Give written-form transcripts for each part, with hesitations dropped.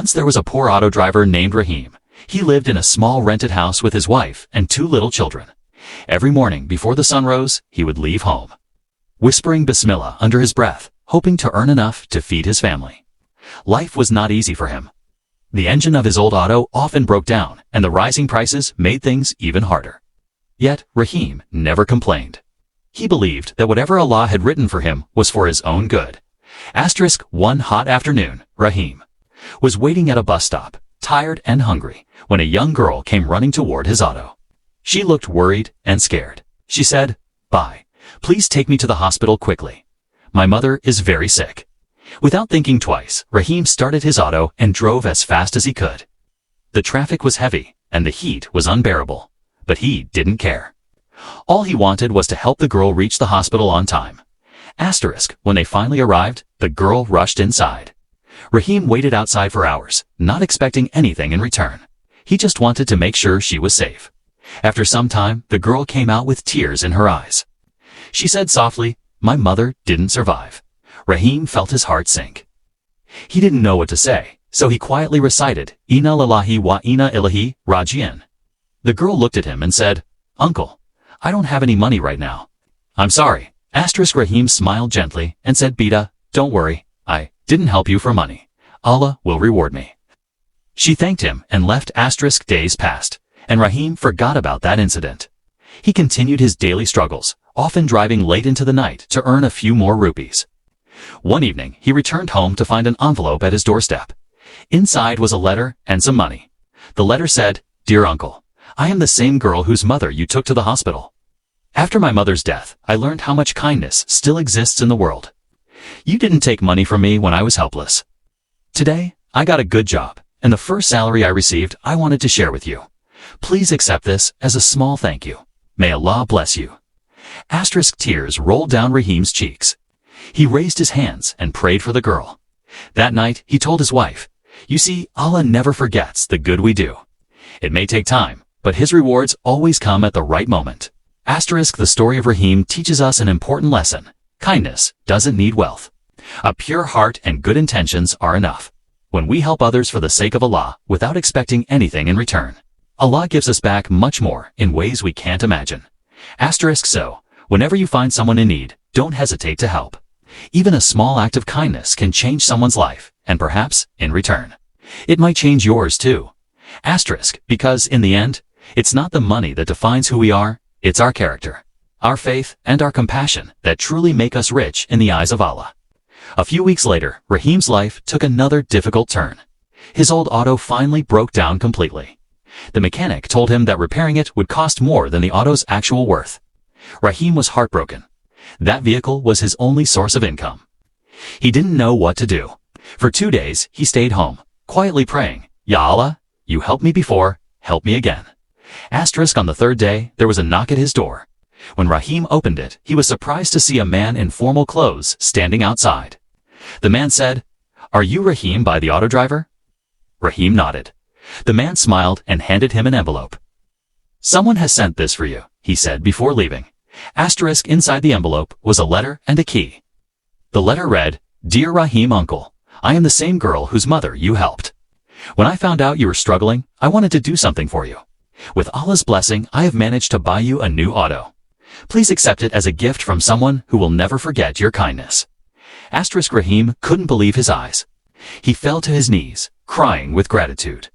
Once there was a poor auto driver named Rahim. He lived in a small rented house with his wife and 2 little children. Every morning before the sun rose, he would leave home, whispering Bismillah under his breath, hoping to earn enough to feed his family. Life was not easy for him. The engine of his old auto often broke down, and the rising prices made things even harder. Yet Rahim never complained. He believed that whatever Allah had written for him was for his own good. One hot afternoon, Rahim was waiting at a bus stop, tired and hungry, when a young girl came running toward his auto. She looked worried and scared. She said, "Bye. Please take me to the hospital quickly. My mother is very sick." Without thinking twice, Rahim started his auto and drove as fast as he could. The traffic was heavy, and the heat was unbearable, but he didn't care. All he wanted was to help the girl reach the hospital on time. When they finally arrived, the girl rushed inside. Rahim waited outside for hours, not expecting anything in return. He just wanted to make sure she was safe. After some time, the girl came out with tears in her eyes. She said softly, "My mother didn't survive." Rahim felt his heart sink. He didn't know what to say, so he quietly recited, "Inna lillahi wa inna ilaihi raji'un." The girl looked at him and said, "Uncle, I don't have any money right now." "I'm sorry." Rahim smiled gently and said, "Beta, don't worry. I didn't help you for money. Allah will reward me." She thanked him and left. Days passed, and Rahim forgot about that incident. He continued his daily struggles, often driving late into the night to earn a few more rupees. One evening, he returned home to find an envelope at his doorstep. Inside was a letter and some money. The letter said, "Dear Uncle, I am the same girl whose mother you took to the hospital. After my mother's death, I learned how much kindness still exists in the world. You didn't take money from me when I was helpless. Today, I got a good job, and the first salary I received I wanted to share with you. Please accept this as a small thank you. May Allah bless you." Tears rolled down Rahim's cheeks. He raised his hands and prayed for the girl. That night, he told his wife, "You see, Allah never forgets the good we do. It may take time, but His rewards always come at the right moment." The story of Rahim teaches us an important lesson. Kindness doesn't need wealth. A pure heart and good intentions are enough. When we help others for the sake of Allah without expecting anything in return, Allah gives us back much more in ways we can't imagine. So, whenever you find someone in need, don't hesitate to help. Even a small act of kindness can change someone's life, and perhaps, in return, it might change yours too. Because in the end, it's not the money that defines who we are, it's our character, our faith, and our compassion that truly make us rich in the eyes of Allah. A few weeks later, Rahim's life took another difficult turn. His old auto finally broke down completely. The mechanic told him that repairing it would cost more than the auto's actual worth. Rahim was heartbroken. That vehicle was his only source of income. He didn't know what to do. For 2 days, he stayed home, quietly praying, "Ya Allah, you helped me before, help me again." On the 3rd day, there was a knock at his door. When Rahim opened it, he was surprised to see a man in formal clothes standing outside. The man said, "Are you Rahim by the auto driver?" Rahim nodded. The man smiled and handed him an envelope. "Someone has sent this for you," he said before leaving. Inside the envelope was a letter and a key. The letter read, "Dear Rahim Uncle, I am the same girl whose mother you helped. When I found out you were struggling, I wanted to do something for you. With Allah's blessing, I have managed to buy you a new auto. Please accept it as a gift from someone who will never forget your kindness." Rahim couldn't believe his eyes. He fell to his knees, crying with gratitude.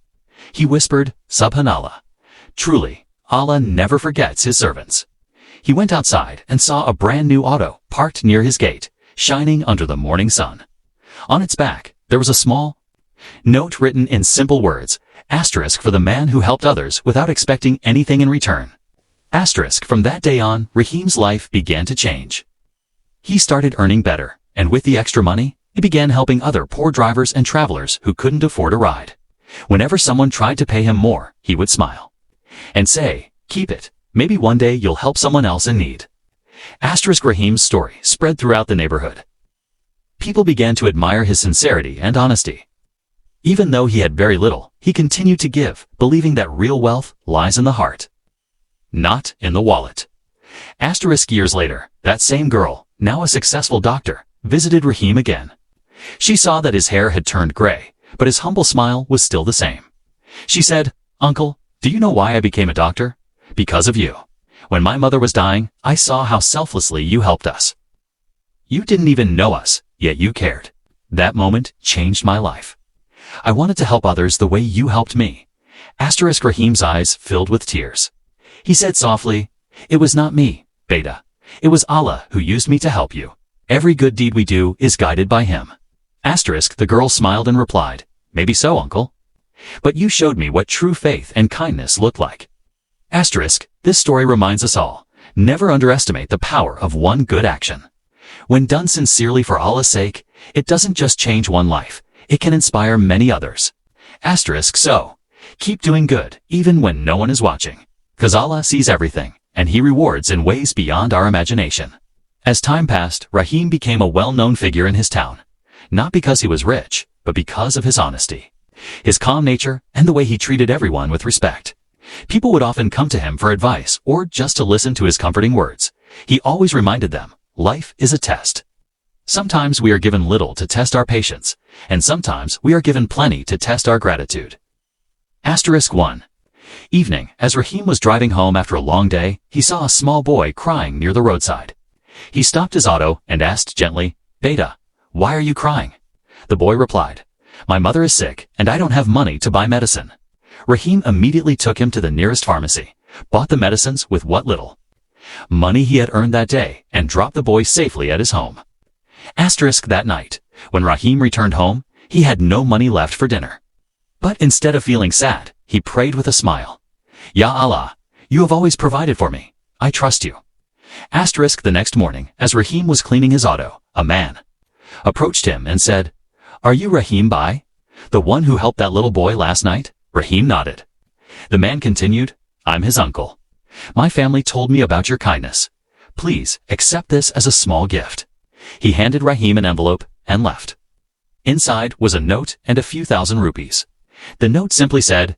He whispered, "Subhanallah. Truly, Allah never forgets His servants." He went outside and saw a brand new auto parked near his gate, shining under the morning sun. On its back, there was a small note written in simple words, for the man who helped others without expecting anything in return. From that day on, Rahim's life began to change. He started earning better, and with the extra money, he began helping other poor drivers and travelers who couldn't afford a ride. Whenever someone tried to pay him more, he would smile and say, "Keep it. Maybe one day you'll help someone else in need." Rahim's story spread throughout the neighborhood. People began to admire his sincerity and honesty. Even though he had very little, he continued to give, believing that real wealth lies in the heart, not in the wallet. Years later, that same girl, now a successful doctor, visited Rahim again. She saw that his hair had turned gray, but his humble smile was still the same. She said, "Uncle, do you know why I became a doctor? Because of you. When my mother was dying, I saw how selflessly you helped us. You didn't even know us, yet you cared. That moment changed my life. I wanted to help others the way you helped me." Rahim's eyes filled with tears. He said softly, "It was not me, Beta. It was Allah who used me to help you. Every good deed we do is guided by him." The girl smiled and replied, "Maybe so, uncle. But you showed me what true faith and kindness looked like." This story reminds us all, never underestimate the power of one good action. When done sincerely for Allah's sake, it doesn't just change one life, it can inspire many others. So, keep doing good, even when no one is watching. 'Cause Allah sees everything, and he rewards in ways beyond our imagination. As time passed, Rahim became a well-known figure in his town. Not because he was rich, but because of his honesty, his calm nature, and the way he treated everyone with respect. People would often come to him for advice or just to listen to his comforting words. He always reminded them, life is a test. Sometimes we are given little to test our patience, and sometimes we are given plenty to test our gratitude. 1. Evening, as Rahim was driving home after a long day, he saw a small boy crying near the roadside. He stopped his auto and asked gently, "Beta, why are you crying?" The boy replied, "My mother is sick, and I don't have money to buy medicine." Rahim immediately took him to the nearest pharmacy, bought the medicines with what little money he had earned that day, and dropped the boy safely at his home. That night, when Rahim returned home, he had no money left for dinner. But instead of feeling sad, he prayed with a smile. "Ya Allah, you have always provided for me. I trust you." The next morning, as Rahim was cleaning his auto, a man approached him and said, "Are you Rahim Bhai, the one who helped that little boy last night?" Rahim nodded. The man continued, "I'm his uncle. My family told me about your kindness. Please accept this as a small gift." He handed Rahim an envelope and left. Inside was a note and a few thousand rupees. The note simply said,